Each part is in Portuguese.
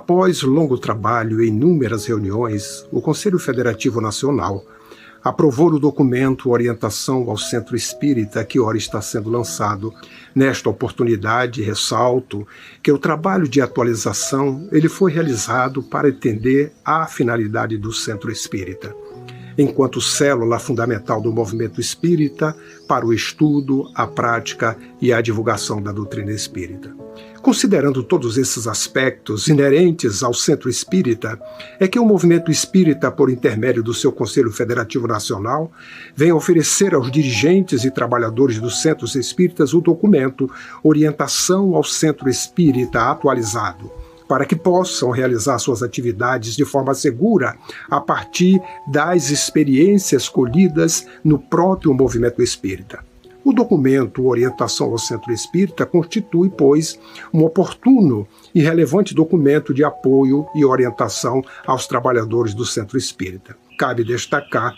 Após longo trabalho e inúmeras reuniões, o Conselho Federativo Nacional aprovou o documento Orientação ao Centro Espírita, que ora está sendo lançado. Nesta oportunidade, ressalto que o trabalho de atualização ele foi realizado para atender à finalidade do Centro Espírita, enquanto célula fundamental do movimento espírita para o estudo, a prática e a divulgação da doutrina espírita. Considerando todos esses aspectos inerentes ao Centro Espírita, é que o movimento espírita, por intermédio do seu Conselho Federativo Nacional, vem oferecer aos dirigentes e trabalhadores dos centros espíritas o documento Orientação ao Centro Espírita atualizado, para que possam realizar suas atividades de forma segura a partir das experiências colhidas no próprio movimento espírita. O documento Orientação ao Centro Espírita constitui, pois, um oportuno e relevante documento de apoio e orientação aos trabalhadores do Centro Espírita. Cabe destacar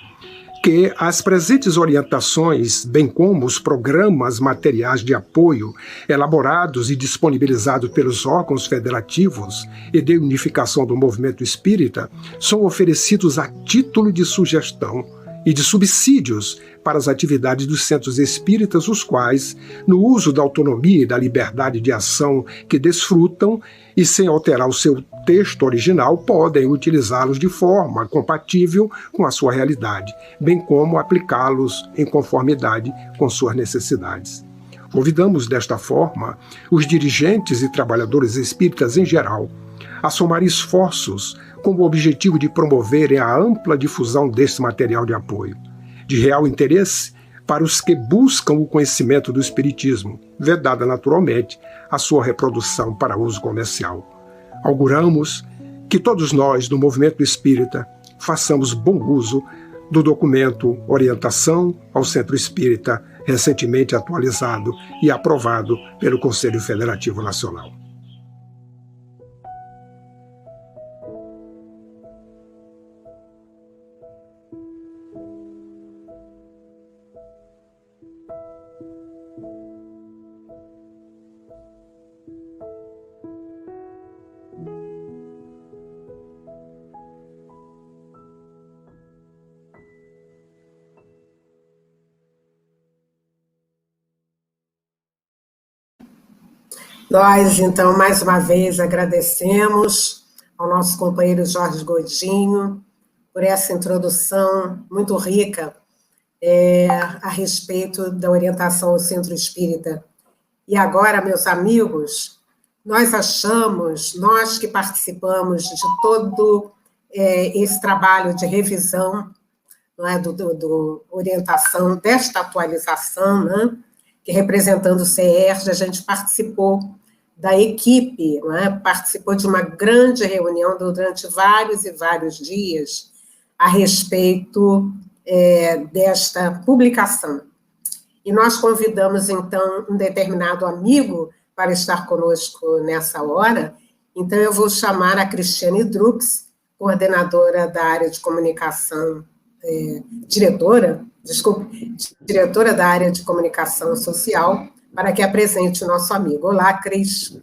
que as presentes orientações, bem como os programas materiais de apoio elaborados e disponibilizados pelos órgãos federativos e de unificação do movimento espírita, são oferecidos a título de sugestão e de subsídios para as atividades dos centros espíritas, os quais, no uso da autonomia e da liberdade de ação que desfrutam e sem alterar o seu texto original, podem utilizá-los de forma compatível com a sua realidade, bem como aplicá-los em conformidade com suas necessidades. Convidamos, desta forma, os dirigentes e trabalhadores espíritas em geral a somar esforços com o objetivo de promoverem a ampla difusão deste material de apoio, de real interesse para os que buscam o conhecimento do Espiritismo, vedada naturalmente a sua reprodução para uso comercial. Auguramos que todos nós do movimento espírita façamos bom uso do documento Orientação ao Centro Espírita, recentemente atualizado e aprovado pelo Conselho Federativo Nacional. Nós, então, mais uma vez agradecemos ao nosso companheiro Jorge Godinho por essa introdução muito rica a respeito da orientação ao Centro Espírita. E agora, meus amigos, nós achamos, nós que participamos de todo esse trabalho de revisão, não é, do orientação, desta atualização, né, que representando o CERJ, a gente participou da equipe, né, participou de uma grande reunião durante vários e vários dias a respeito desta publicação. E nós convidamos, então, um determinado amigo para estar conosco nessa hora. Então, eu vou chamar a Cristiane Drux, coordenadora da área de comunicação, diretora da área de comunicação social, para que apresente o nosso amigo. Olá, Cris.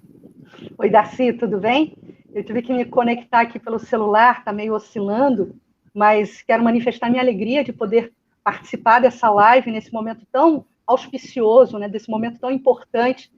Oi, Darcy, tudo bem? Eu tive que me conectar aqui pelo celular, está meio oscilando, mas quero manifestar minha alegria de poder participar dessa live nesse momento tão auspicioso, né, desse momento tão importante,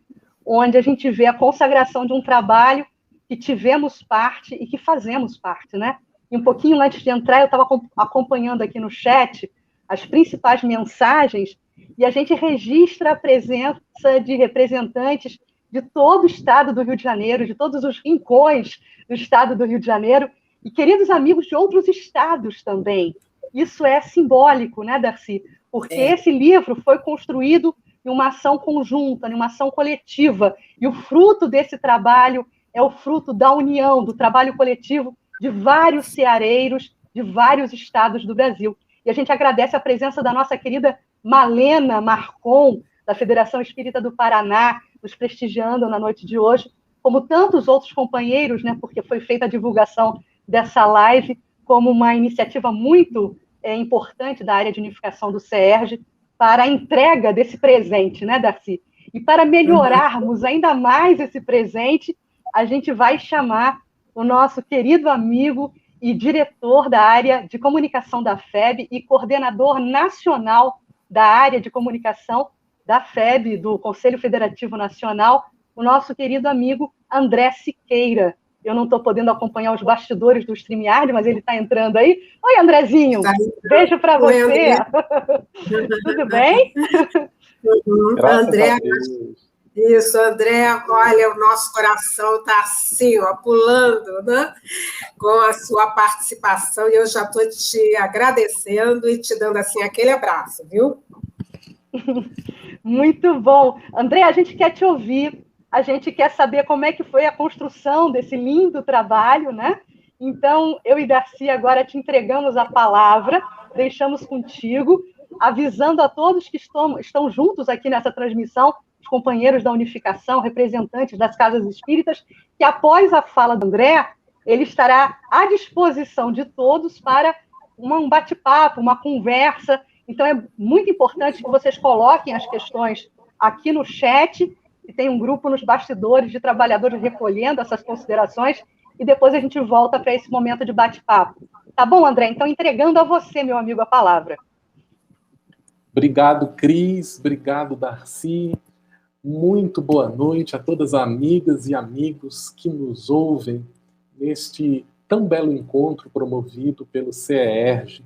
onde a gente vê a consagração de um trabalho que tivemos parte e que fazemos parte, né? E um pouquinho antes de entrar, eu estava acompanhando aqui no chat as principais mensagens, e a gente registra a presença de representantes de todo o estado do Rio de Janeiro, de todos os rincões do estado do Rio de Janeiro, e queridos amigos de outros estados também. Isso é simbólico, né, Darcy? Porque esse livro foi construído em uma ação conjunta, em uma ação coletiva, e o fruto desse trabalho é o fruto da união, do trabalho coletivo de vários ceareiros, de vários estados do Brasil. E a gente agradece a presença da nossa querida Malena Marcon, da Federação Espírita do Paraná, nos prestigiando na noite de hoje, como tantos outros companheiros, né, porque foi feita a divulgação dessa live como uma iniciativa muito importante da área de unificação do CERJ para a entrega desse presente, né, Darcy? E para melhorarmos ainda mais esse presente, a gente vai chamar o nosso querido amigo e diretor da área de comunicação da FEB e coordenador nacional da área de comunicação da FEB, do Conselho Federativo Nacional, o nosso querido amigo André Siqueira. Eu não estou podendo acompanhar os bastidores do StreamYard, mas ele está entrando aí. Oi, Andrezinho, beijo para você. Tudo bem? André, isso, André, olha, o nosso coração está assim, ó, pulando, né? Com a sua participação, e eu já estou te agradecendo e te dando assim aquele abraço, viu? Muito bom. André, a gente quer te ouvir, a gente quer saber como é que foi a construção desse lindo trabalho, né? Então, eu e Darcy agora te entregamos a palavra, deixamos contigo, avisando a todos que estão juntos aqui nessa transmissão, os companheiros da unificação, representantes das casas espíritas, que após a fala do André, ele estará à disposição de todos para um bate-papo, uma conversa. Então, é muito importante que vocês coloquem as questões aqui no chat, e tem um grupo nos bastidores de trabalhadores recolhendo essas considerações, e depois a gente volta para esse momento de bate-papo. Tá bom, André? Então, entregando a você, meu amigo, a palavra. Obrigado, Cris. Obrigado, Darcy. Muito boa noite a todas as amigas e amigos que nos ouvem neste tão belo encontro promovido pelo CEERJ.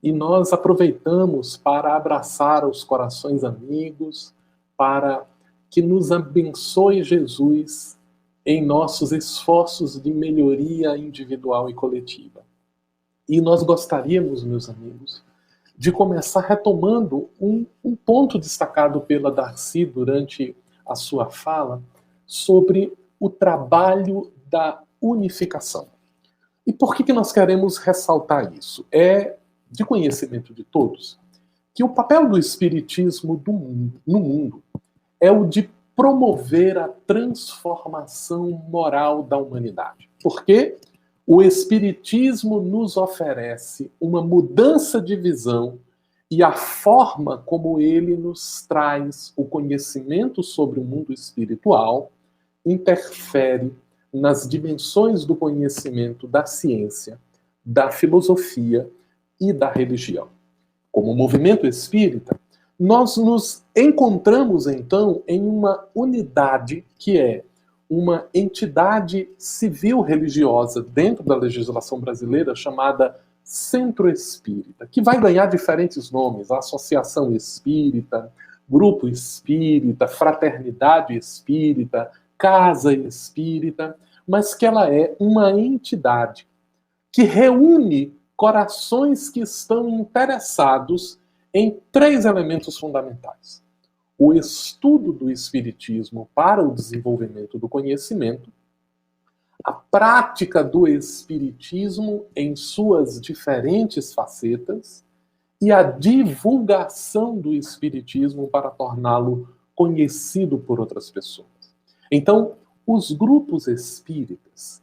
E nós aproveitamos para abraçar os corações amigos, para que nos abençoe Jesus em nossos esforços de melhoria individual e coletiva. E nós gostaríamos, meus amigos, de começar retomando um ponto destacado pela Darcy durante a sua fala sobre o trabalho da unificação. E por que nós queremos ressaltar isso? É de conhecimento de todos que o papel do Espiritismo no mundo é o de promover a transformação moral da humanidade. Porque o Espiritismo nos oferece uma mudança de visão e a forma como ele nos traz o conhecimento sobre o mundo espiritual interfere nas dimensões do conhecimento da ciência, da filosofia e da religião. Como movimento espírita, nós nos encontramos, então, em uma unidade que é uma entidade civil-religiosa dentro da legislação brasileira chamada Centro Espírita, que vai ganhar diferentes nomes: Associação Espírita, Grupo Espírita, Fraternidade Espírita, Casa Espírita, mas que ela é uma entidade que reúne corações que estão interessados em 3 elementos fundamentais: o estudo do Espiritismo para o desenvolvimento do conhecimento, a prática do Espiritismo em suas diferentes facetas e a divulgação do Espiritismo para torná-lo conhecido por outras pessoas. Então, os grupos espíritas,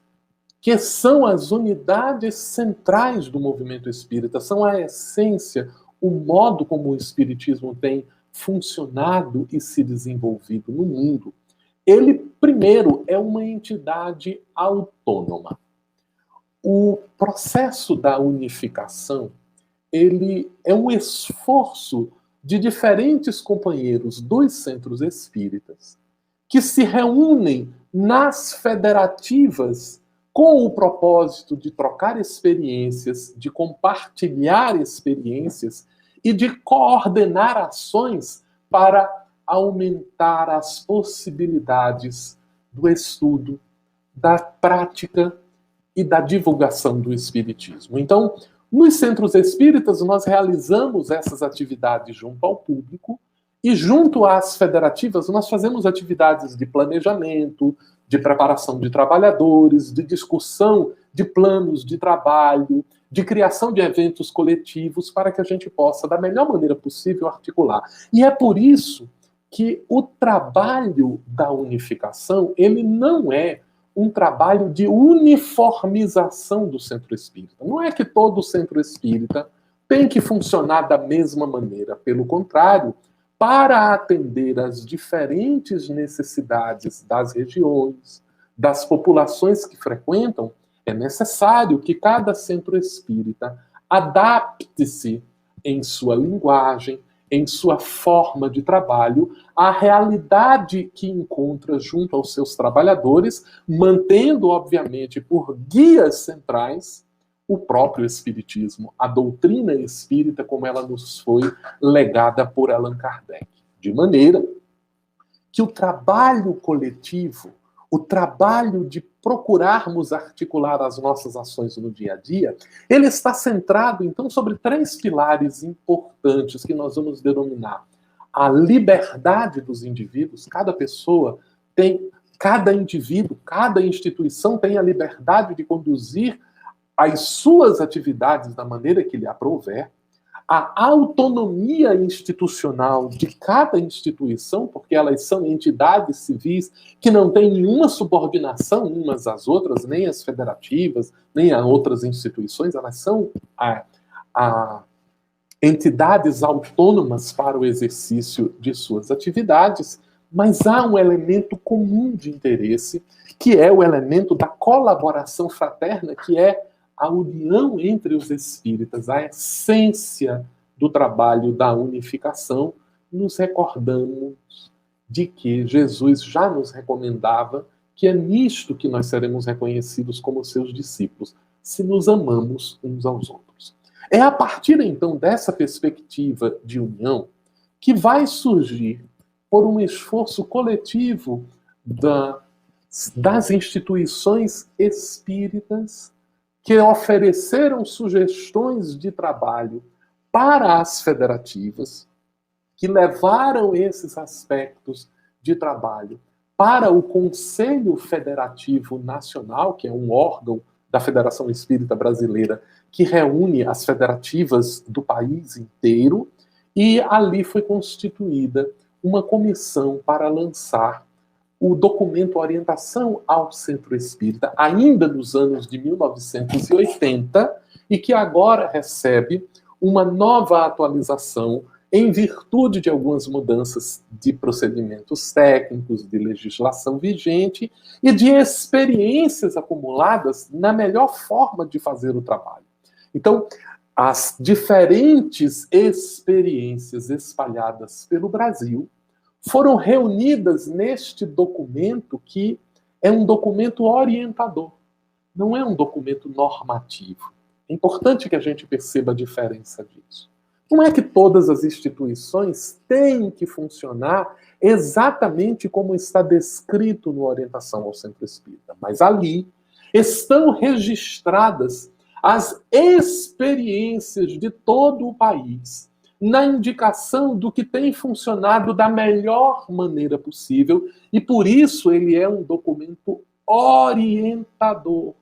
que são as unidades centrais do movimento espírita, são a essência, o modo como o Espiritismo tem funcionado e se desenvolvido no mundo. Ele, primeiro, é uma entidade autônoma. O processo da unificação, ele é um esforço de diferentes companheiros dos centros espíritas que se reúnem nas federativas com o propósito de trocar experiências, de compartilhar experiências e de coordenar ações para aumentar as possibilidades do estudo, da prática e da divulgação do Espiritismo. Então, nos centros espíritas, nós realizamos essas atividades junto ao público e junto às federativas, nós fazemos atividades de planejamento, de preparação de trabalhadores, de discussão de planos de trabalho, de criação de eventos coletivos para que a gente possa, da melhor maneira possível, articular. E é por isso que o trabalho da unificação, ele não é um trabalho de uniformização do centro espírita. Não é que todo centro espírita tem que funcionar da mesma maneira. Pelo contrário, para atender às diferentes necessidades das regiões, das populações que frequentam, É necessário que cada centro espírita adapte-se em sua linguagem, em sua forma de trabalho, à realidade que encontra junto aos seus trabalhadores, mantendo, obviamente, por guias centrais o próprio Espiritismo, a doutrina espírita como ela nos foi legada por Allan Kardec. De maneira que o trabalho coletivo, o trabalho de procurarmos articular as nossas ações no dia a dia, ele está centrado, então, sobre 3 pilares importantes que nós vamos denominar a liberdade dos indivíduos. Cada pessoa tem, cada indivíduo, cada instituição tem a liberdade de conduzir as suas atividades da maneira que lhe aprouver. A autonomia institucional de cada instituição, porque elas são entidades civis que não têm nenhuma subordinação umas às outras, nem as federativas, nem a outras instituições, elas são entidades autônomas para o exercício de suas atividades, mas há um elemento comum de interesse, que é o elemento da colaboração fraterna, que é a união entre os espíritas, a essência do trabalho da unificação. Nos recordamos de que Jesus já nos recomendava que é nisto que nós seremos reconhecidos como seus discípulos, se nos amamos uns aos outros. É a partir, então, dessa perspectiva de união que vai surgir, por um esforço coletivo das instituições espíritas, que ofereceram sugestões de trabalho para as federativas, que levaram esses aspectos de trabalho para o Conselho Federativo Nacional, que é um órgão da Federação Espírita Brasileira, que reúne as federativas do país inteiro, e ali foi constituída uma comissão para lançar o documento Orientação ao Centro Espírita, ainda nos anos de 1980, e que agora recebe uma nova atualização em virtude de algumas mudanças de procedimentos técnicos, de legislação vigente e de experiências acumuladas na melhor forma de fazer o trabalho. Então, as diferentes experiências espalhadas pelo Brasil foram reunidas neste documento, que é um documento orientador, não é um documento normativo. É importante que a gente perceba a diferença disso. Não é que todas as instituições têm que funcionar exatamente como está descrito no Orientação ao Centro Espírita, mas ali estão registradas as experiências de todo o país, na indicação do que tem funcionado da melhor maneira possível, e por isso ele é um documento orientador.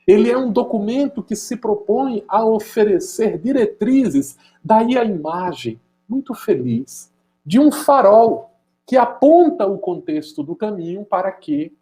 Ele é um documento que se propõe a oferecer diretrizes, daí a imagem muito feliz de um farol que aponta o contexto do caminho para que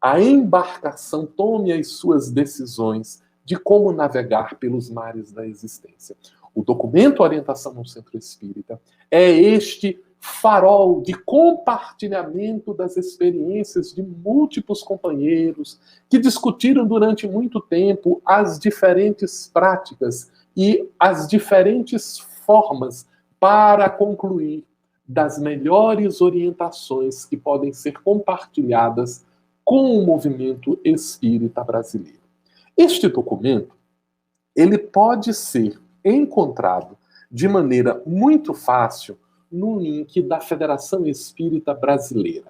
a embarcação tome as suas decisões de como navegar pelos mares da existência. O documento Orientação no Centro Espírita é este farol de compartilhamento das experiências de múltiplos companheiros que discutiram durante muito tempo as diferentes práticas e as diferentes formas para concluir das melhores orientações que podem ser compartilhadas com o movimento espírita brasileiro. Este documento, ele pode ser encontrado de maneira muito fácil no link da Federação Espírita Brasileira.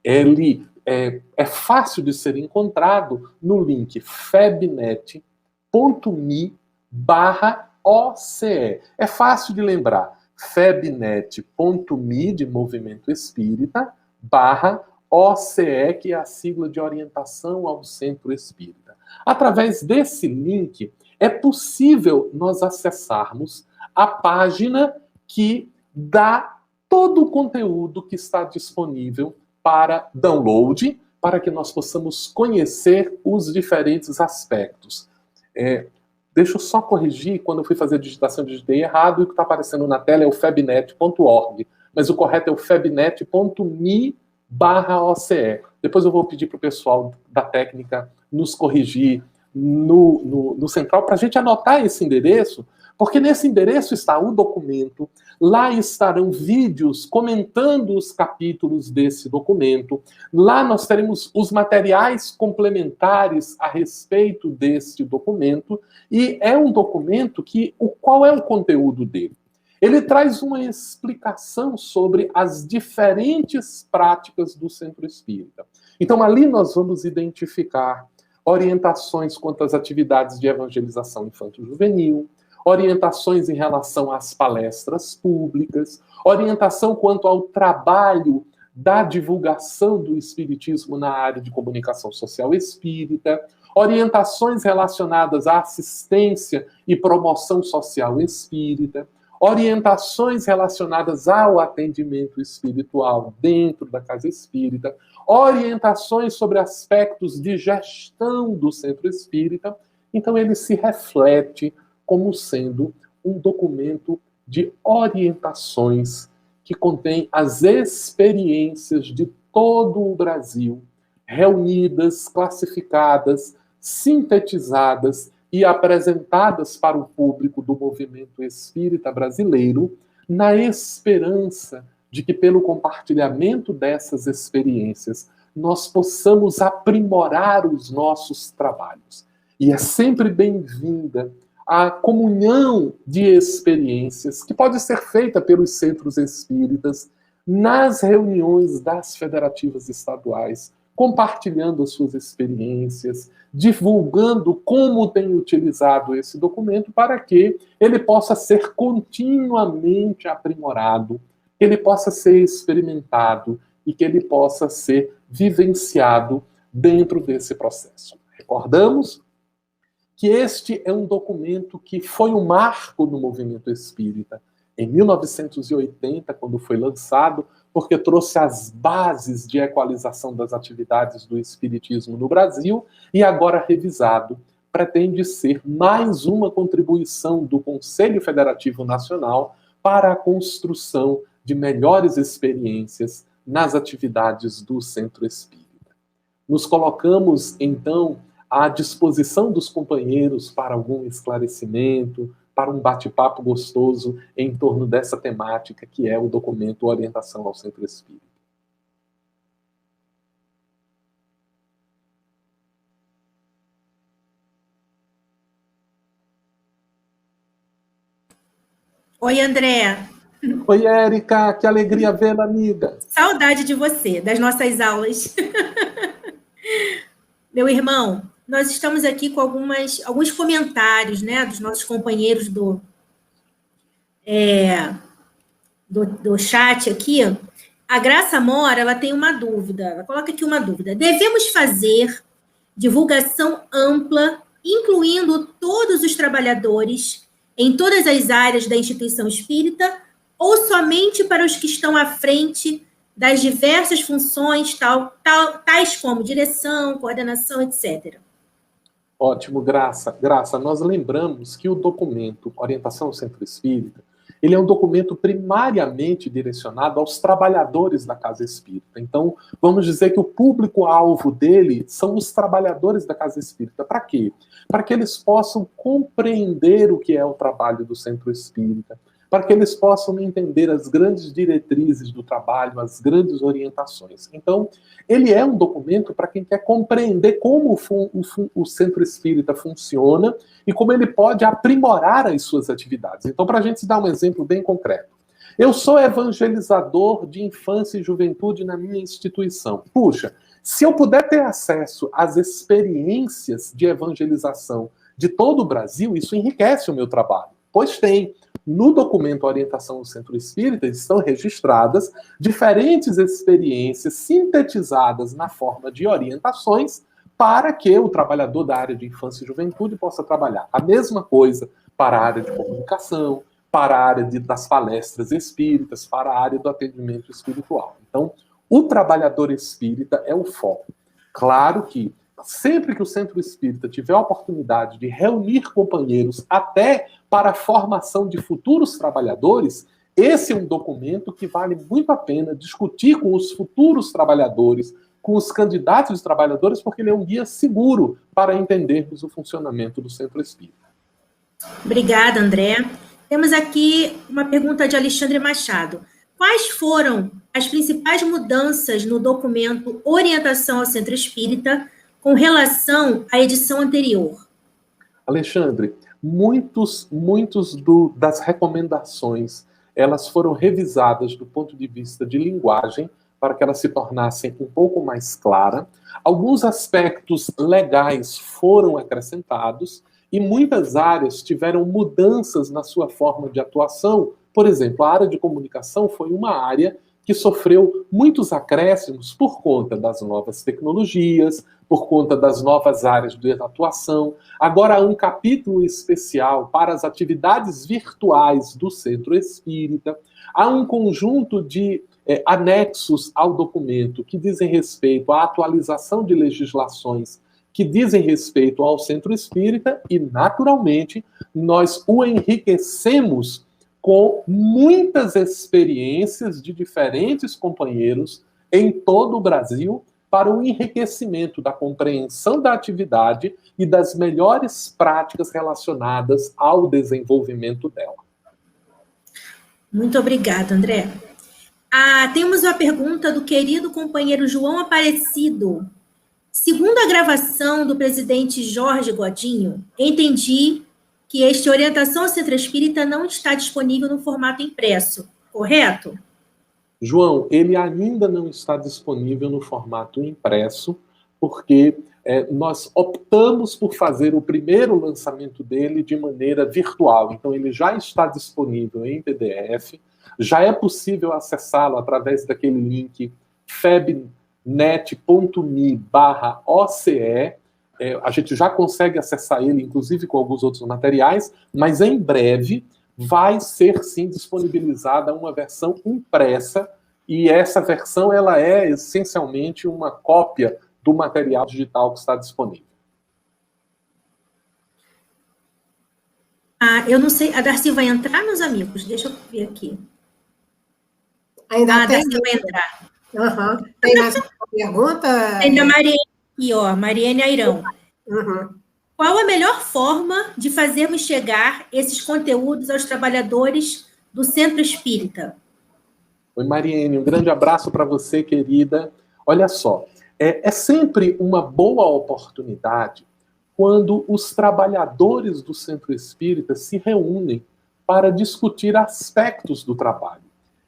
Ele é fácil de ser encontrado no link febnet.me/OCE. É fácil de lembrar. febnet.me, de Movimento Espírita, /OCE, que é a sigla de Orientação ao Centro Espírita. Através desse link, é possível nós acessarmos a página que dá todo o conteúdo que está disponível para download, para que nós possamos conhecer os diferentes aspectos. Deixa eu só corrigir, quando eu fui fazer a digitação, digitei errado, e o que está aparecendo na tela é o febnet.org, mas o correto é o febnet.me/OCE. Depois eu vou pedir para o pessoal da técnica nos corrigir no Central para a gente anotar esse endereço, porque nesse endereço está o documento, lá estarão vídeos comentando os capítulos desse documento, lá nós teremos os materiais complementares a respeito deste documento, e é um documento que, qual é o conteúdo dele? Ele traz uma explicação sobre as diferentes práticas do Centro Espírita. Então, ali nós vamos identificar orientações quanto às atividades de evangelização infanto-juvenil, orientações em relação às palestras públicas, orientação quanto ao trabalho da divulgação do espiritismo na área de comunicação social espírita, orientações relacionadas à assistência e promoção social espírita, orientações relacionadas ao atendimento espiritual dentro da casa espírita, orientações sobre aspectos de gestão do centro espírita. Então, ele se reflete como sendo um documento de orientações que contém as experiências de todo o Brasil, reunidas, classificadas, sintetizadas e apresentadas para o público do movimento espírita brasileiro, na esperança de que, pelo compartilhamento dessas experiências, nós possamos aprimorar os nossos trabalhos. E é sempre bem-vinda a comunhão de experiências que pode ser feita pelos centros espíritas nas reuniões das federativas estaduais, compartilhando as suas experiências, divulgando como tem utilizado esse documento para que ele possa ser continuamente aprimorado, que ele possa ser experimentado e que ele possa ser vivenciado dentro desse processo. Recordamos que este é um documento que foi um marco no movimento espírita. Em 1980, quando foi lançado, porque trouxe as bases de equalização das atividades do espiritismo no Brasil, e agora revisado, pretende ser mais uma contribuição do Conselho Federativo Nacional para a construção de melhores experiências nas atividades do Centro Espírita. Nos colocamos, então, à disposição dos companheiros para algum esclarecimento, para um bate-papo gostoso em torno dessa temática que é o documento Orientação ao Centro Espírita. Oi, André. Oi, Érica, que alegria vê-la, amiga. Saudade de você, das nossas aulas. Meu irmão, nós estamos aqui com alguns comentários, né, dos nossos companheiros do chat aqui. A Graça Mora, ela tem uma dúvida, ela coloca aqui uma dúvida. Devemos fazer divulgação ampla, incluindo todos os trabalhadores em todas as áreas da instituição espírita, ou somente para os que estão à frente das diversas funções, tais como direção, coordenação, etc.? Ótimo, Graça. Graça, nós lembramos que o documento Orientação ao Centro Espírita, ele é um documento primariamente direcionado aos trabalhadores da Casa Espírita. Então, vamos dizer que o público-alvo dele são os trabalhadores da Casa Espírita. Para quê? Para que eles possam compreender o que é o trabalho do Centro Espírita, para que eles possam entender as grandes diretrizes do trabalho, as grandes orientações. Então, ele é um documento para quem quer compreender como o Centro Espírita funciona e como ele pode aprimorar as suas atividades. Então, para a gente dar um exemplo bem concreto. Eu sou evangelizador de infância e juventude na minha instituição. Puxa, se eu puder ter acesso às experiências de evangelização de todo o Brasil, isso enriquece o meu trabalho. Pois tem. No documento Orientação ao Centro Espírita estão registradas diferentes experiências sintetizadas na forma de orientações para que o trabalhador da área de infância e juventude possa trabalhar. A mesma coisa para a área de comunicação, para a área das palestras espíritas, para a área do atendimento espiritual. Então, o trabalhador espírita é o foco. Claro que sempre que o Centro Espírita tiver a oportunidade de reunir companheiros até para a formação de futuros trabalhadores, esse é um documento que vale muito a pena discutir com os futuros trabalhadores com os candidatos e trabalhadores, porque ele é um guia seguro para entendermos o funcionamento do Centro Espírita. Obrigada, André. Temos aqui uma pergunta de Alexandre Machado. Quais foram as principais mudanças no documento Orientação ao Centro Espírita com relação à edição anterior? Alexandre, muitos das recomendações, elas foram revisadas do ponto de vista de linguagem, para que elas se tornassem um pouco mais claras. Alguns aspectos legais foram acrescentados e muitas áreas tiveram mudanças na sua forma de atuação. Por exemplo, a área de comunicação foi uma área que sofreu muitos acréscimos por conta das novas tecnologias, por conta das novas áreas de atuação. Agora há um capítulo especial para as atividades virtuais do Centro Espírita. Há um conjunto de anexos ao documento que dizem respeito à atualização de legislações que dizem respeito ao Centro Espírita e, naturalmente, nós o enriquecemos com muitas experiências de diferentes companheiros em todo o Brasil para o enriquecimento da compreensão da atividade e das melhores práticas relacionadas ao desenvolvimento dela. Muito obrigada, André. Temos uma pergunta do querido companheiro João Aparecido. Segundo a gravação do presidente Jorge Godinho, entendi que esta orientação ao Centro Espírita não está disponível no formato impresso, correto? João, ele ainda não está disponível no formato impresso, porque nós optamos por fazer o primeiro lançamento dele de maneira virtual. Então, ele já está disponível em PDF, já é possível acessá-lo através daquele link febnet.me/OCE. A gente já consegue acessar ele, inclusive com alguns outros materiais, mas em breve vai ser, sim, disponibilizada uma versão impressa, e essa versão ela é essencialmente uma cópia do material digital que está disponível. Eu não sei, a Darcy vai entrar, meus amigos? Deixa eu ver aqui. Ainda a Darcy vai entrar. Uhum. Tem mais uma pergunta? Tem da Mariene aqui, ó, Mariene Airão. Uhum. Qual a melhor forma de fazermos chegar esses conteúdos aos trabalhadores do Centro Espírita? Oi, Mariene, um grande abraço para você, querida. Olha só, é sempre uma boa oportunidade quando os trabalhadores do Centro Espírita se reúnem para discutir aspectos do trabalho.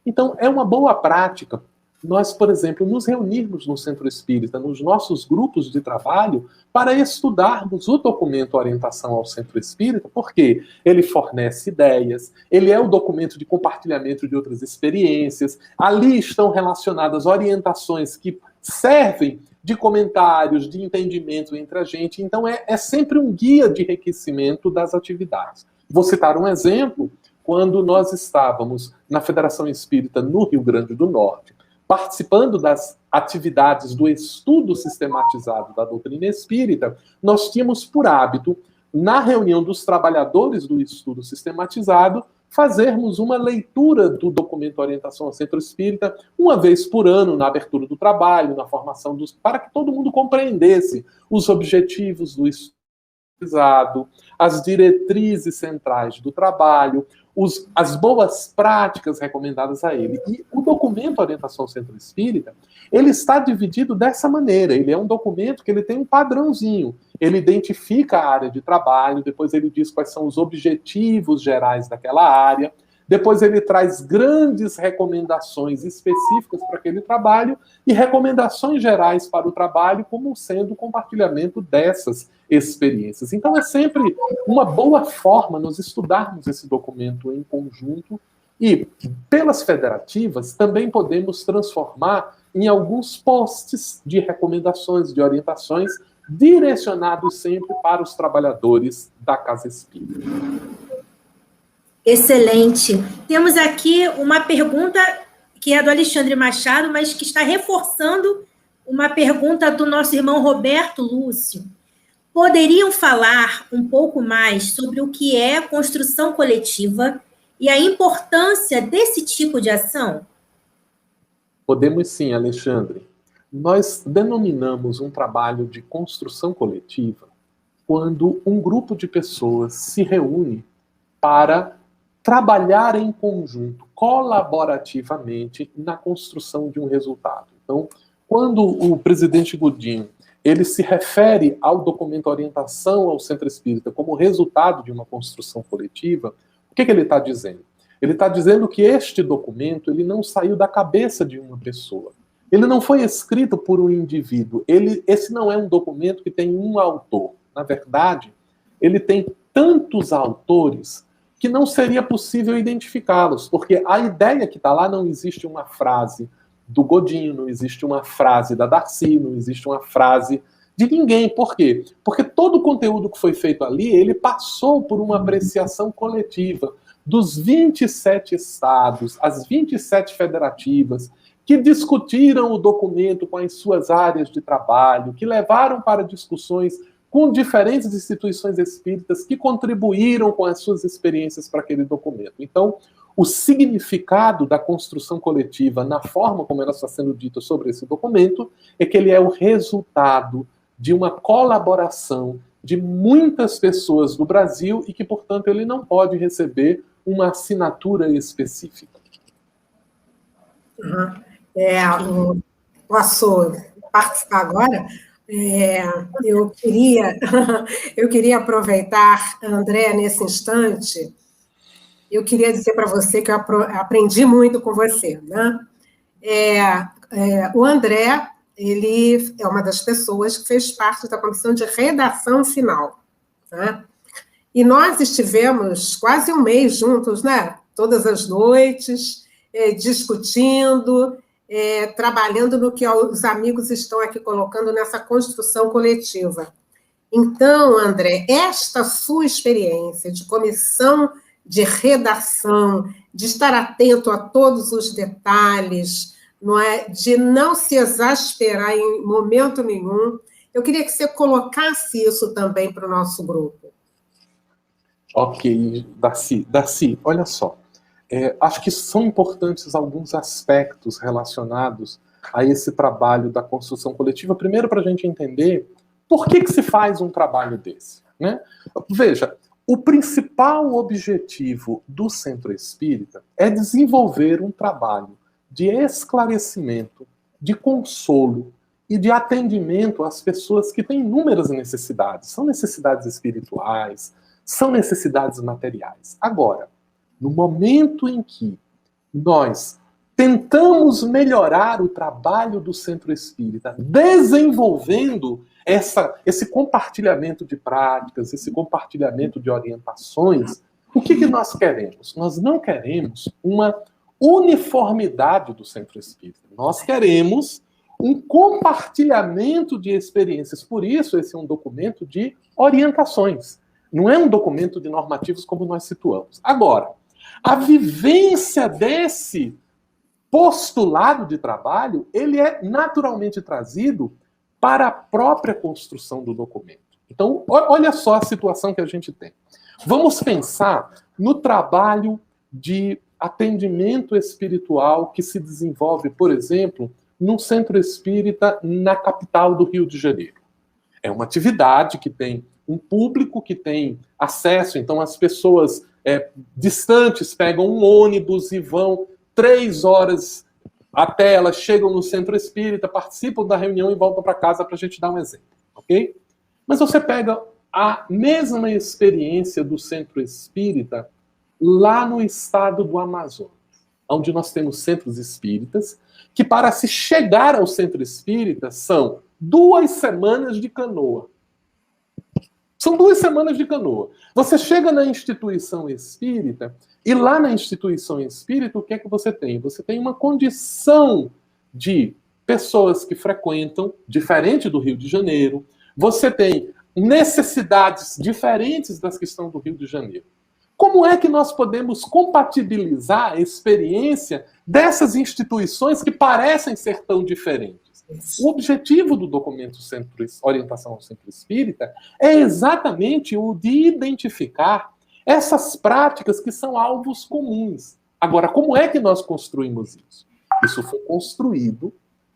Então, é uma boa prática nós, por exemplo, nos reunirmos no Centro Espírita, nos nossos grupos de trabalho, para estudarmos o documento Orientação ao Centro Espírita, porque ele fornece ideias, ele é o documento de compartilhamento de outras experiências, ali estão relacionadas orientações que servem de comentários, de entendimento entre a gente, então é sempre um guia de enriquecimento das atividades. Vou citar um exemplo, quando nós estávamos na Federação Espírita no Rio Grande do Norte, participando das atividades do estudo sistematizado da doutrina espírita, nós tínhamos por hábito, na reunião dos trabalhadores do estudo sistematizado, fazermos uma leitura do documento Orientação ao Centro Espírita uma vez por ano, na abertura do trabalho, na formação dos... para que todo mundo compreendesse os objetivos do estudo sistematizado, as diretrizes centrais do trabalho, as boas práticas recomendadas a ele. E o documento Orientação ao Centro Espírita, ele está dividido dessa maneira. Ele é um documento que ele tem um padrãozinho. Ele identifica a área de trabalho, depois ele diz quais são os objetivos gerais daquela área, depois ele traz grandes recomendações específicas para aquele trabalho e recomendações gerais para o trabalho como sendo o compartilhamento dessas experiências. Então é sempre uma boa forma nós estudarmos esse documento em conjunto e, pelas federativas, também podemos transformar em alguns posts de recomendações, de orientações, direcionados sempre para os trabalhadores da Casa Espírita. Excelente. Temos aqui uma pergunta que é do Alexandre Machado, mas que está reforçando uma pergunta do nosso irmão Roberto Lúcio. Poderiam falar um pouco mais sobre o que é construção coletiva e a importância desse tipo de ação? Podemos sim, Alexandre. Nós denominamos um trabalho de construção coletiva quando um grupo de pessoas se reúne para trabalhar em conjunto, colaborativamente, na construção de um resultado. Então, quando o presidente Godinho ele se refere ao documento Orientação ao Centro Espírita como resultado de uma construção coletiva, o que ele está dizendo? Ele está dizendo que este documento ele não saiu da cabeça de uma pessoa. Ele não foi escrito por um indivíduo. Esse não é um documento que tem um autor. Na verdade, ele tem tantos autores que não seria possível identificá-los, porque a ideia que está lá não existe uma frase do Godinho, não existe uma frase da Darcy, não existe uma frase de ninguém. Por quê? Porque todo o conteúdo que foi feito ali, ele passou por uma apreciação coletiva dos 27 estados, as 27 federativas, que discutiram o documento com as suas áreas de trabalho, que levaram para discussões com diferentes instituições espíritas que contribuíram com as suas experiências para aquele documento. Então, o significado da construção coletiva, na forma como ela está sendo dita sobre esse documento, é que ele é o resultado de uma colaboração de muitas pessoas do Brasil e que, portanto, ele não pode receber uma assinatura específica. Posso participar agora? Eu queria aproveitar, André, nesse instante. Eu queria dizer para você que eu aprendi muito com você, né? O André, ele é uma das pessoas que fez parte da comissão de redação final, né? E nós estivemos quase um mês juntos, né? Todas as noites, discutindo, trabalhando no que os amigos estão aqui colocando nessa construção coletiva. Então, André, esta sua experiência de comissão de redação, de estar atento a todos os detalhes, não é? De não se exasperar em momento nenhum, eu queria que você colocasse isso também para o nosso grupo. Ok, Darcy, olha só. Acho que são importantes alguns aspectos relacionados a esse trabalho da construção coletiva. Primeiro, para a gente entender por que se faz um trabalho desse, né? Veja, o principal objetivo do Centro Espírita é desenvolver um trabalho de esclarecimento, de consolo e de atendimento às pessoas que têm inúmeras necessidades. São necessidades espirituais, são necessidades materiais. Agora, no momento em que nós tentamos melhorar o trabalho do Centro Espírita, desenvolvendo esse compartilhamento de práticas, esse compartilhamento de orientações, o que nós queremos? Nós não queremos uma uniformidade do Centro Espírita. Nós queremos um compartilhamento de experiências. Por isso, esse é um documento de orientações. Não é um documento de normativos como nós situamos. Agora, a vivência desse postulado de trabalho, ele é naturalmente trazido para a própria construção do documento. Então, olha só a situação que a gente tem. Vamos pensar no trabalho de atendimento espiritual que se desenvolve, por exemplo, num centro espírita na capital do Rio de Janeiro. É uma atividade que tem um público que tem acesso, então as pessoas distantes pegam um ônibus e vão 3 horas até elas chegam no centro espírita, participam da reunião e voltam para casa, para a gente dar um exemplo, ok? Mas você pega a mesma experiência do centro espírita lá no estado do Amazonas, onde nós temos centros espíritas que, para se chegar ao centro espírita, são 2 semanas de canoa. São 2 semanas de canoa. Você chega na instituição espírita, e lá na instituição espírita, o que é que você tem? Você tem uma condição de pessoas que frequentam, diferente do Rio de Janeiro. Você tem necessidades diferentes das que estão do Rio de Janeiro. Como é que nós podemos compatibilizar a experiência dessas instituições que parecem ser tão diferentes? O objetivo do documento Orientação ao Centro Espírita é exatamente o de identificar essas práticas que são alvos comuns. Agora, como é que nós construímos isso? Isso foi construído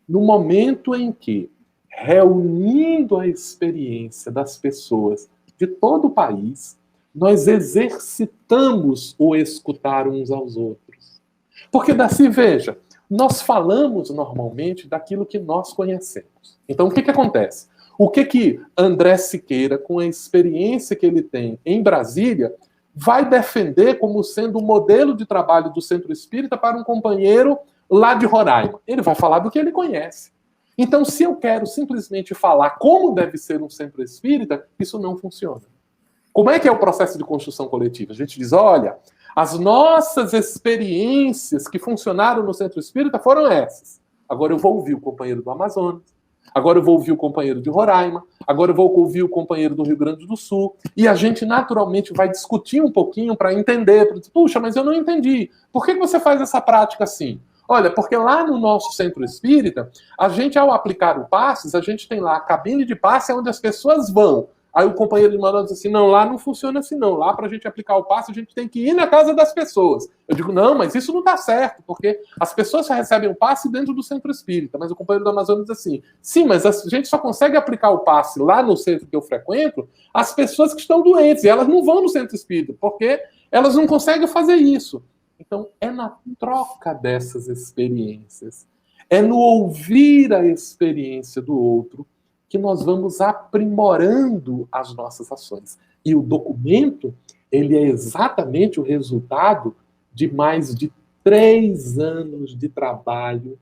no momento em que, reunindo a experiência das pessoas de todo o país, nós exercitamos o escutar uns aos outros. Porque, Darcy, veja, nós falamos normalmente daquilo que nós conhecemos. Então, o que acontece? O que André Siqueira, com a experiência que ele tem em Brasília, vai defender como sendo o modelo de trabalho do Centro Espírita para um companheiro lá de Roraima? Ele vai falar do que ele conhece. Então, se eu quero simplesmente falar como deve ser um Centro Espírita, isso não funciona. Como é que é o processo de construção coletiva? A gente diz, olha, as nossas experiências que funcionaram no Centro Espírita foram essas. Agora eu vou ouvir o companheiro do Amazonas, agora eu vou ouvir o companheiro de Roraima, agora eu vou ouvir o companheiro do Rio Grande do Sul, e a gente naturalmente vai discutir um pouquinho para entender, para dizer, puxa, mas eu não entendi. Por que você faz essa prática assim? Olha, porque lá no nosso Centro Espírita, a gente, ao aplicar o passes, a gente tem lá a cabine de passe onde as pessoas vão. Aí o companheiro de manual diz assim, não, lá não funciona assim não. Lá, para a gente aplicar o passe, a gente tem que ir na casa das pessoas. Eu digo, não, mas isso não está certo, porque as pessoas só recebem o passe dentro do Centro Espírita. Mas o companheiro do Amazonas diz assim, sim, mas a gente só consegue aplicar o passe lá no centro que eu frequento as pessoas que estão doentes, e elas não vão no Centro Espírita, porque elas não conseguem fazer isso. Então, é na troca dessas experiências, é no ouvir a experiência do outro, que nós vamos aprimorando as nossas ações. E o documento, ele é exatamente o resultado de mais de 3 anos de trabalho,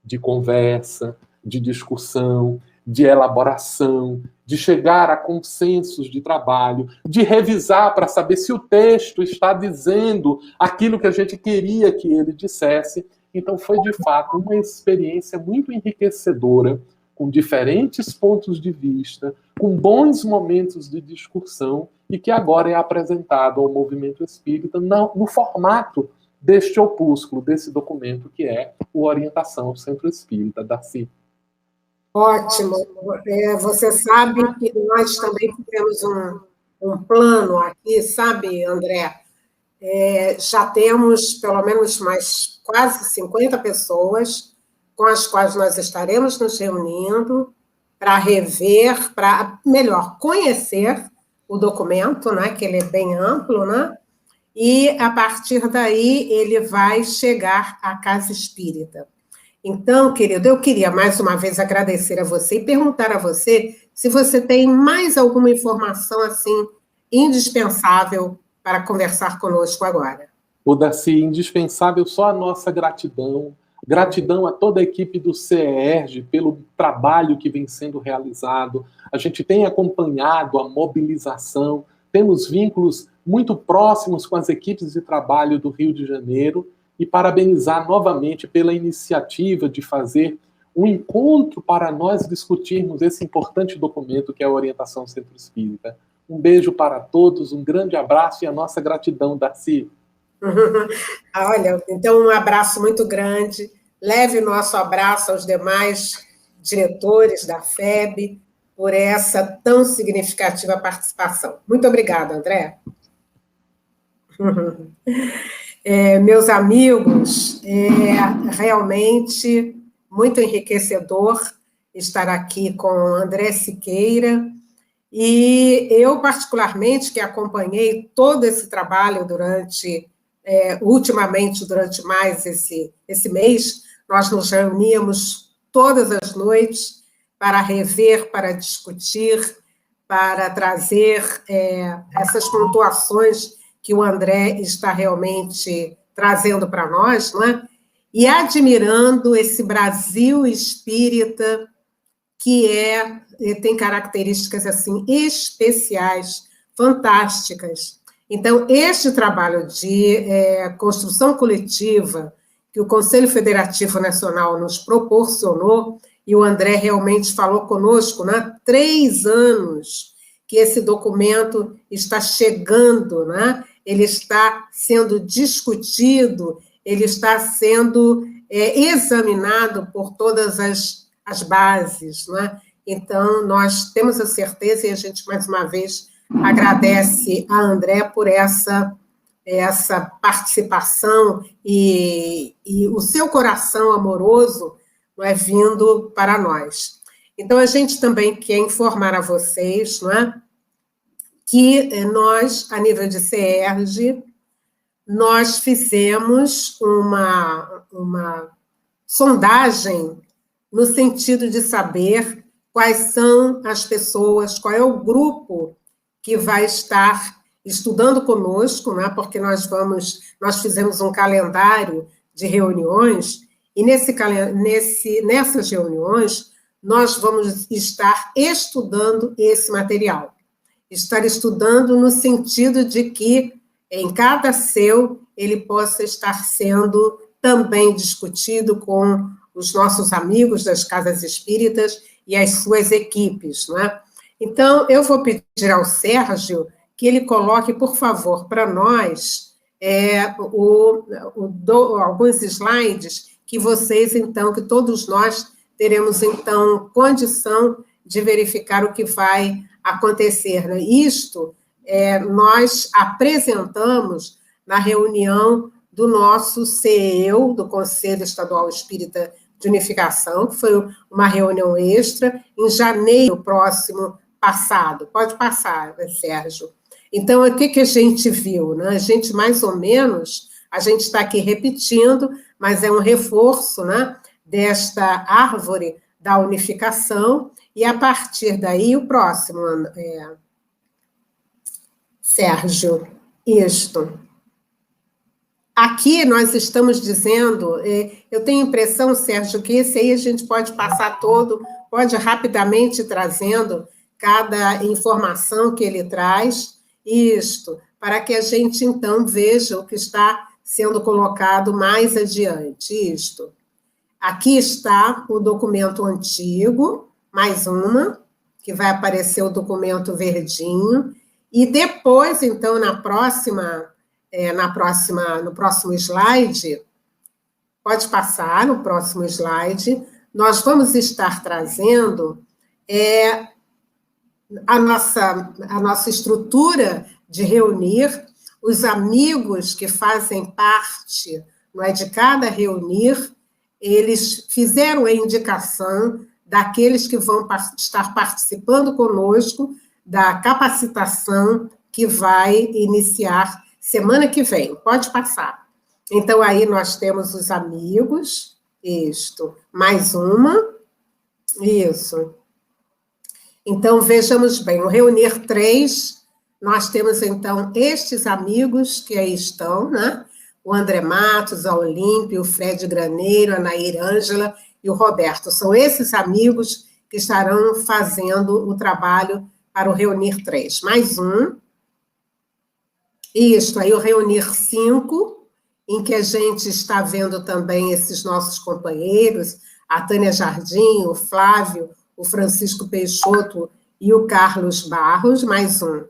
de conversa, de discussão, de elaboração, de chegar a consensos de trabalho, de revisar para saber se o texto está dizendo aquilo que a gente queria que ele dissesse. Então, foi, de fato, uma experiência muito enriquecedora, com diferentes pontos de vista, com bons momentos de discussão, e que agora é apresentado ao movimento espírita no formato deste opúsculo, desse documento, que é o Orientação ao Centro Espírita, Darcy. Ótimo. Você sabe que nós também fizemos um plano aqui, sabe, André? Já temos pelo menos mais quase 50 pessoas com as quais nós estaremos nos reunindo para rever, para, melhor, conhecer o documento, né, que ele é bem amplo, né, e, a partir daí, ele vai chegar à Casa Espírita. Então, querido, eu queria mais uma vez agradecer a você e perguntar a você se você tem mais alguma informação, assim, indispensável para conversar conosco agora. O Darcy, indispensável só a nossa gratidão. Gratidão a toda a equipe do CEERJ pelo trabalho que vem sendo realizado. A gente tem acompanhado a mobilização, temos vínculos muito próximos com as equipes de trabalho do Rio de Janeiro, e parabenizar novamente pela iniciativa de fazer um encontro para nós discutirmos esse importante documento que é a Orientação Centro Espírita. Um beijo para todos, um grande abraço e a nossa gratidão, Darcy. Olha, então um abraço muito grande. Leve nosso abraço aos demais diretores da FEB por essa tão significativa participação. Muito obrigada, André. Meus amigos, realmente muito enriquecedor estar aqui com André Siqueira, e eu, particularmente, que acompanhei todo esse trabalho ultimamente, durante mais esse mês, nós nos reuníamos todas as noites para rever, para discutir, para trazer essas pontuações que o André está realmente trazendo para nós, não é? E admirando esse Brasil espírita que tem características assim especiais, fantásticas. Então, este trabalho de construção coletiva que o Conselho Federativo Nacional nos proporcionou, e o André realmente falou conosco, né? 3 anos que esse documento está chegando, né? Ele está sendo discutido, ele está sendo examinado por todas as bases, né? Então, nós temos a certeza, e a gente, mais uma vez, agradece a André por essa participação e o seu coração amoroso, não é, vindo para nós. Então, a gente também quer informar a vocês, não é, que nós, a nível de CERJ, nós fizemos uma sondagem no sentido de saber quais são as pessoas, qual é o grupo que vai estar estudando conosco, né? Porque nós fizemos um calendário de reuniões, e nessas reuniões nós vamos estar estudando esse material. Estar estudando no sentido de que em cada seu ele possa estar sendo também discutido com os nossos amigos das casas espíritas e as suas equipes, não é? Então, eu vou pedir ao Sérgio que ele coloque, por favor, para nós alguns slides que vocês, então, que todos nós teremos, então, condição de verificar o que vai acontecer, né? Isto nós apresentamos na reunião do nosso CEU, do Conselho Estadual Espírita de Unificação, que foi uma reunião extra, em janeiro próximo passado. Pode passar, Sérgio. Então, o que a gente viu? Né? A gente, mais ou menos, a gente está aqui repetindo, mas é um reforço, né, desta árvore da unificação, e a partir daí, o próximo, Sérgio, isto. Aqui nós estamos dizendo, eu tenho a impressão, Sérgio, que esse aí a gente pode passar todo, pode rapidamente ir trazendo cada informação que ele traz, isto, para que a gente, então, veja o que está sendo colocado mais adiante, isto. Aqui está o documento antigo, mais uma, que vai aparecer o documento verdinho, e depois, então, no próximo slide, pode passar no próximo slide, nós vamos estar trazendo a nossa estrutura de reunir, os amigos que fazem parte, não é, de cada reunir, eles fizeram a indicação daqueles que vão estar participando conosco da capacitação que vai iniciar semana que vem. Pode passar. Então, aí nós temos os amigos, isto, mais uma, isso. Então, vejamos bem, o Reunir 3, nós temos, então, estes amigos que aí estão, né? O André Matos, a Olímpia, o Fred Graneiro, a Nair Ângela e o Roberto. São esses amigos que estarão fazendo o trabalho para o Reunir 3. Mais um. Isto, aí o Reunir 5, em que a gente está vendo também esses nossos companheiros, a Tânia Jardim, o Flávio, o Francisco Peixoto e o Carlos Barros, mais um.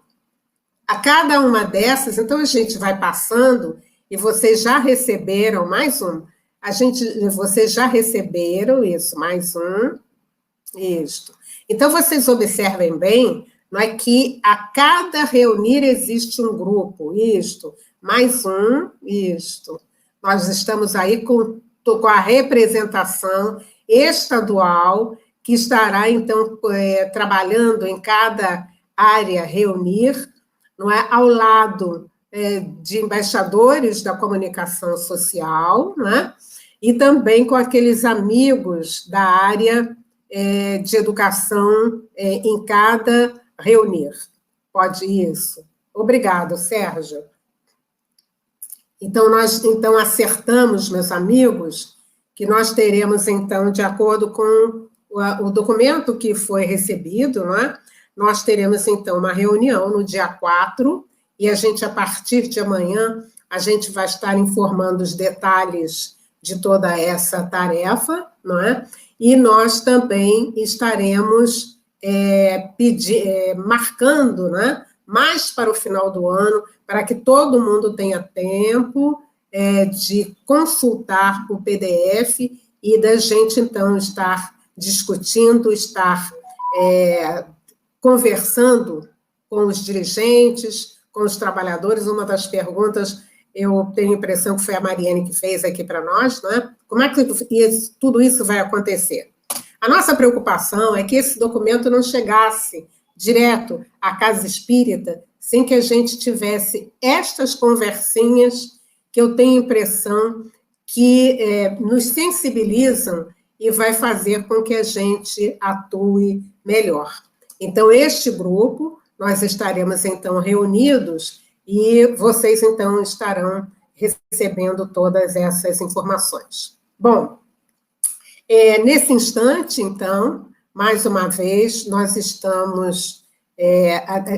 A cada uma dessas, então a gente vai passando, e vocês já receberam, mais um, vocês já receberam isso, mais um, isto. Então, vocês observem bem, não é, que a cada reunir existe um grupo, isto, mais um, isto. Nós estamos aí com a representação estadual, que estará, então, trabalhando em cada área reunir, não é, ao lado de embaixadores da comunicação social, não é, e também com aqueles amigos da área de educação em cada reunir. Pode isso. Obrigado, Sérgio. Então, nós acertamos, meus amigos, que nós teremos, então, de acordo com o documento que foi recebido, não é? Nós teremos, então, uma reunião no dia 4, e a gente, a partir de amanhã, a gente vai estar informando os detalhes de toda essa tarefa, não é? E nós também estaremos marcando, né, mais para o final do ano, para que todo mundo tenha tempo de consultar o PDF e da gente, então, estar discutindo, estar conversando com os dirigentes, com os trabalhadores. Uma das perguntas eu tenho a impressão que foi a Mariane que fez aqui para nós, né? Como é que tudo isso vai acontecer? A nossa preocupação é que esse documento não chegasse direto à Casa Espírita sem que a gente tivesse estas conversinhas que eu tenho a impressão que nos sensibilizam e vai fazer com que a gente atue melhor. Então, este grupo, nós estaremos, então, reunidos e vocês, então, estarão recebendo todas essas informações. Bom, nesse instante, então, mais uma vez, nós estamos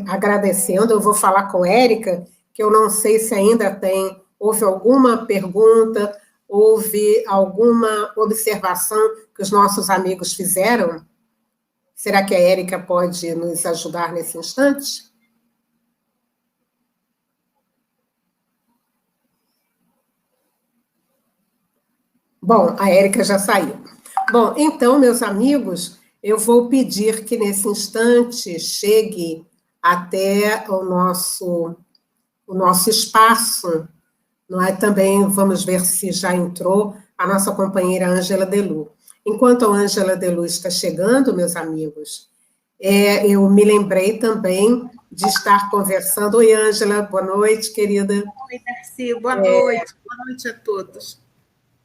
agradecendo. Eu vou falar com a Érica, que eu não sei se ainda houve alguma pergunta, houve alguma observação que os nossos amigos fizeram. Será que a Érica pode nos ajudar nesse instante? Bom, a Érica já saiu. Bom, então, meus amigos, eu vou pedir que nesse instante chegue até o nosso espaço. Não é? Também vamos ver se já entrou a nossa companheira Ângela Delu. Enquanto a Ângela Delu está chegando, meus amigos, eu me lembrei também de estar conversando. Oi, Ângela, boa noite, querida. Oi, Darcy, boa noite a todos.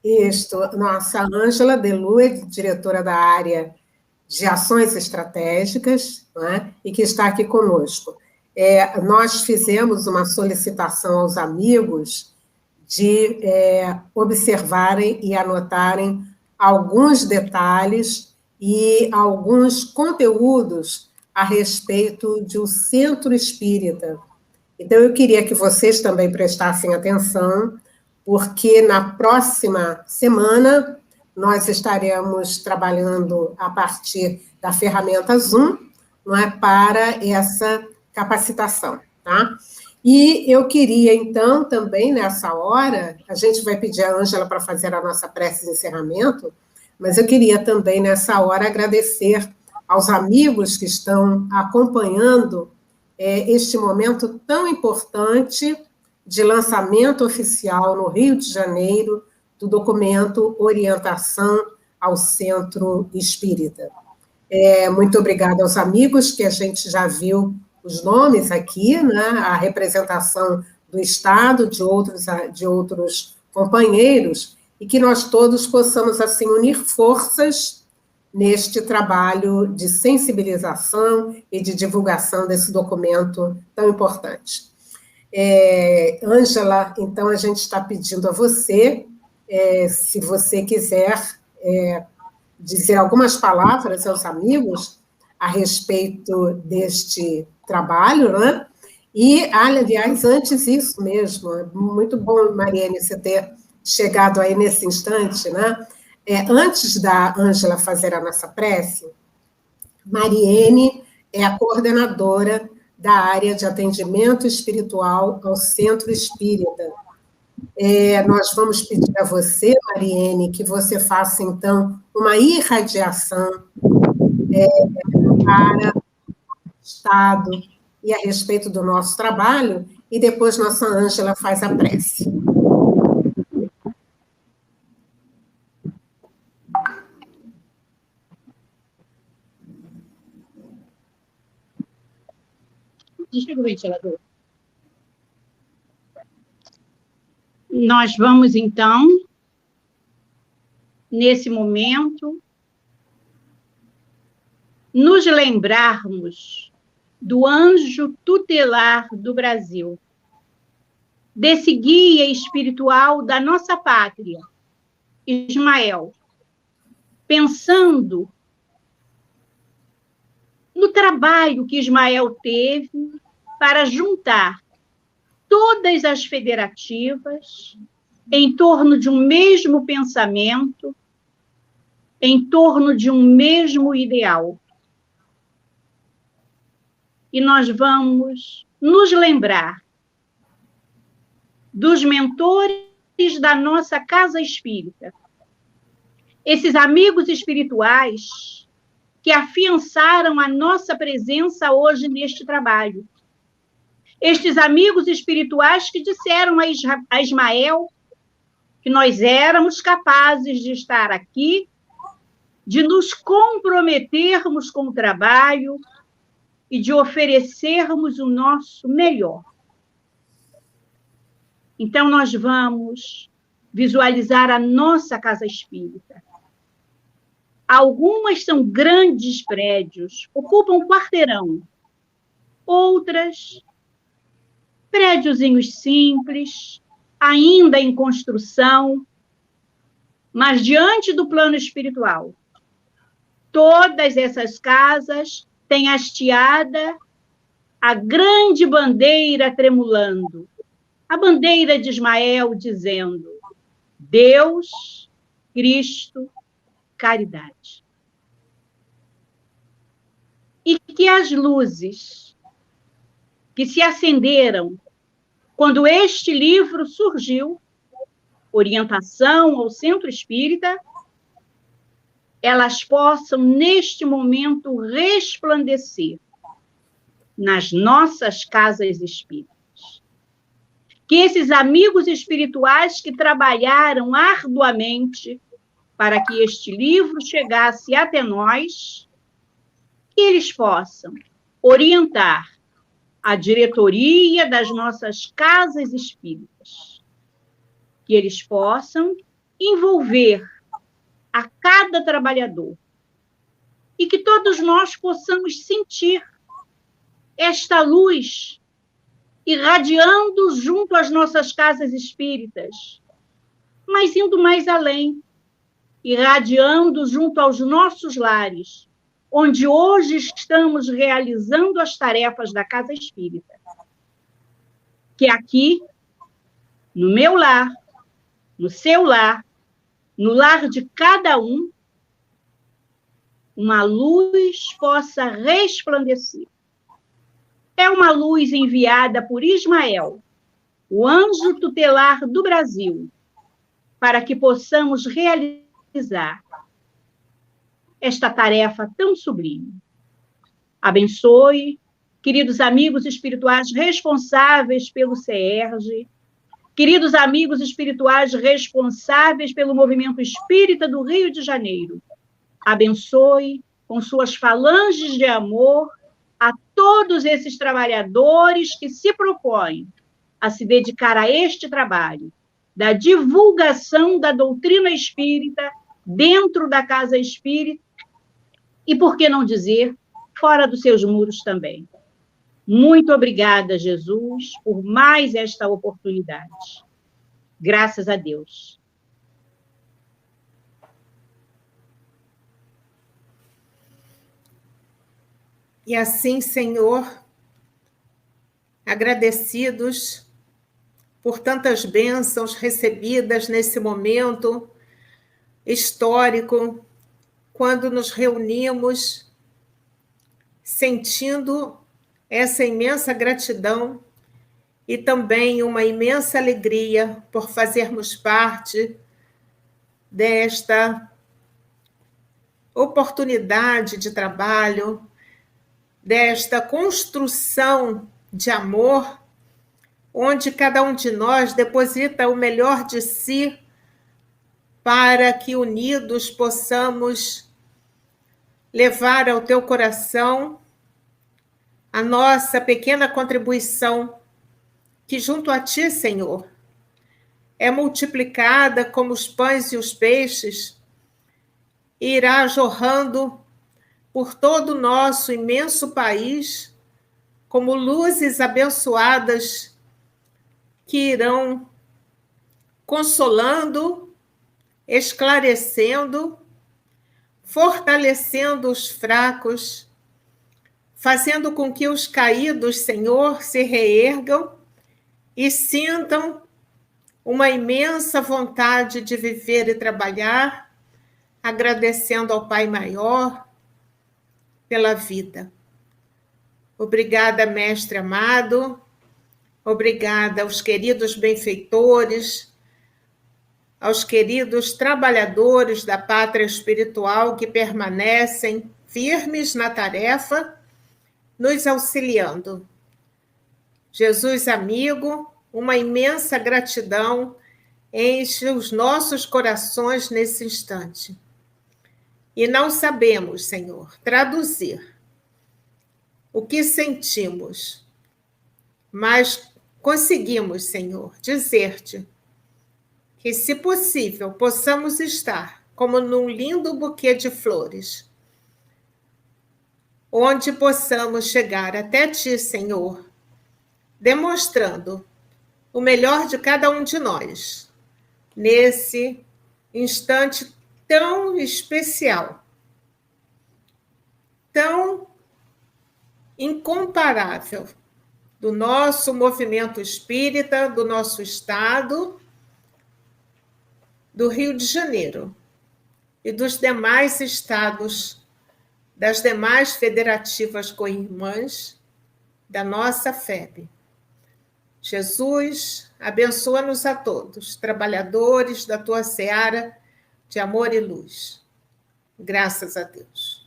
Isto, nossa Ângela Delu é diretora da área de ações estratégicas, não é? E que está aqui conosco. Nós fizemos uma solicitação aos amigos de observarem e anotarem alguns detalhes e alguns conteúdos a respeito de um centro espírita. Então, eu queria que vocês também prestassem atenção, porque na próxima semana nós estaremos trabalhando a partir da ferramenta Zoom, não é, para essa capacitação, tá? E eu queria, então, também, nessa hora, a gente vai pedir a Ângela para fazer a nossa prece de encerramento, mas eu queria também, nessa hora, agradecer aos amigos que estão acompanhando este momento tão importante de lançamento oficial no Rio de Janeiro do documento Orientação ao Centro Espírita. Muito obrigada aos amigos, que a gente já viu os nomes aqui, né, a representação do Estado, de outros companheiros, e que nós todos possamos, assim, unir forças neste trabalho de sensibilização e de divulgação desse documento tão importante. Ângela, então, a gente está pedindo a você, se você quiser dizer algumas palavras aos amigos a respeito deste trabalho, né? E, aliás, antes isso mesmo, é muito bom, Mariane, você ter chegado aí nesse instante, né? Antes da Ângela fazer a nossa prece, Mariane é a coordenadora da área de atendimento espiritual ao Centro Espírita. Nós vamos pedir a você, Mariane, que você faça, então, uma irradiação para o Estado e a respeito do nosso trabalho, e depois nossa Ângela faz a prece. Desliga o ventilador. Nós vamos, então, nesse momento, nos lembrarmos do anjo tutelar do Brasil, desse guia espiritual da nossa pátria, Ismael, pensando no trabalho que Ismael teve para juntar todas as federativas em torno de um mesmo pensamento, em torno de um mesmo ideal. E nós vamos nos lembrar dos mentores da nossa casa espírita, esses amigos espirituais que afiançaram a nossa presença hoje neste trabalho. Estes amigos espirituais que disseram a Ismael que nós éramos capazes de estar aqui, de nos comprometermos com o trabalho e de oferecermos o nosso melhor. Então, nós vamos visualizar a nossa casa espírita. Algumas são grandes prédios, ocupam um quarteirão. Outras, prédiozinhos simples, ainda em construção, mas diante do plano espiritual. Todas essas casas têm hasteada a grande bandeira tremulando, a bandeira de Ismael dizendo: Deus, Cristo, caridade. E que as luzes que se acenderam quando este livro surgiu, Orientação ao Centro Espírita, elas possam, neste momento, resplandecer nas nossas casas espíritas. Que esses amigos espirituais que trabalharam arduamente para que este livro chegasse até nós, que eles possam orientar a diretoria das nossas casas espíritas, que eles possam envolver a cada trabalhador e que todos nós possamos sentir esta luz irradiando junto às nossas casas espíritas, mas indo mais além, irradiando junto aos nossos lares, onde hoje estamos realizando as tarefas da casa espírita. Que aqui, no meu lar, no seu lar, no lar de cada um, uma luz possa resplandecer. É uma luz enviada por Ismael, o anjo tutelar do Brasil, para que possamos realizar esta tarefa tão sublime. Abençoe, queridos amigos espirituais responsáveis pelo CERJ, queridos amigos espirituais responsáveis pelo movimento espírita do Rio de Janeiro. Abençoe com suas falanges de amor a todos esses trabalhadores que se propõem a se dedicar a este trabalho, da divulgação da doutrina espírita dentro da casa espírita e, por que não dizer, fora dos seus muros também. Muito obrigada, Jesus, por mais esta oportunidade. Graças a Deus. E assim, Senhor, agradecidos por tantas bênçãos recebidas nesse momento histórico, quando nos reunimos, sentindo essa imensa gratidão e também uma imensa alegria por fazermos parte desta oportunidade de trabalho, desta construção de amor, onde cada um de nós deposita o melhor de si para que unidos possamos levar ao teu coração a nossa pequena contribuição, que junto a ti, Senhor, é multiplicada como os pães e os peixes, e irá jorrando por todo o nosso imenso país, como luzes abençoadas que irão consolando, esclarecendo, fortalecendo os fracos, fazendo com que os caídos, Senhor, se reergam e sintam uma imensa vontade de viver e trabalhar, agradecendo ao Pai Maior pela vida. Obrigada, Mestre amado, obrigada aos queridos benfeitores, aos queridos trabalhadores da pátria espiritual que permanecem firmes na tarefa, nos auxiliando. Jesus amigo, uma imensa gratidão enche os nossos corações nesse instante. E não sabemos, Senhor, traduzir o que sentimos, mas conseguimos, Senhor, dizer-te que, se possível, possamos estar como num lindo buquê de flores, onde possamos chegar até ti, Senhor, demonstrando o melhor de cada um de nós, nesse instante tão especial, tão incomparável do nosso movimento espírita, do nosso estado, do Rio de Janeiro e dos demais estados, das demais federativas co-irmãs da nossa FEB. Jesus, abençoa-nos a todos, trabalhadores da tua seara de amor e luz. Graças a Deus.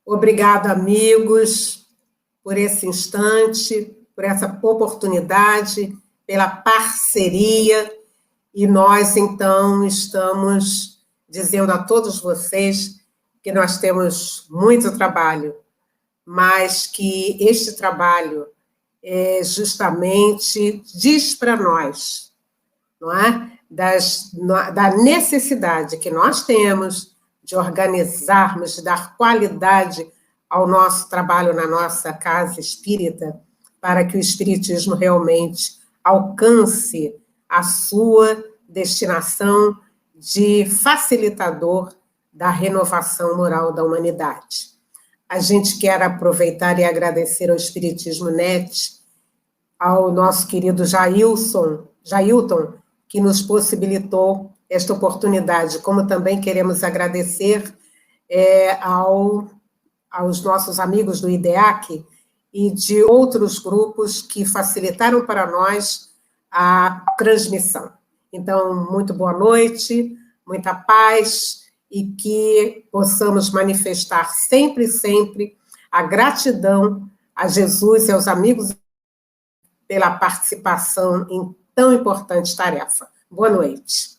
Obrigado, amigos, por esse instante, por essa oportunidade, pela parceria. E nós, então, estamos dizendo a todos vocês que nós temos muito trabalho, mas que este trabalho justamente diz para nós, não é? Da necessidade que nós temos de organizarmos, de dar qualidade ao nosso trabalho na nossa casa espírita, para que o espiritismo realmente alcance a sua destinação de facilitador da renovação moral da humanidade. A gente quer aproveitar e agradecer ao Espiritismo Net, ao nosso querido Jailton, que nos possibilitou esta oportunidade, como também queremos agradecer aos nossos amigos do IDEAC e de outros grupos que facilitaram para nós a transmissão. Então, muito boa noite, muita paz, e que possamos manifestar sempre, sempre a gratidão a Jesus e aos amigos pela participação em tão importante tarefa. Boa noite.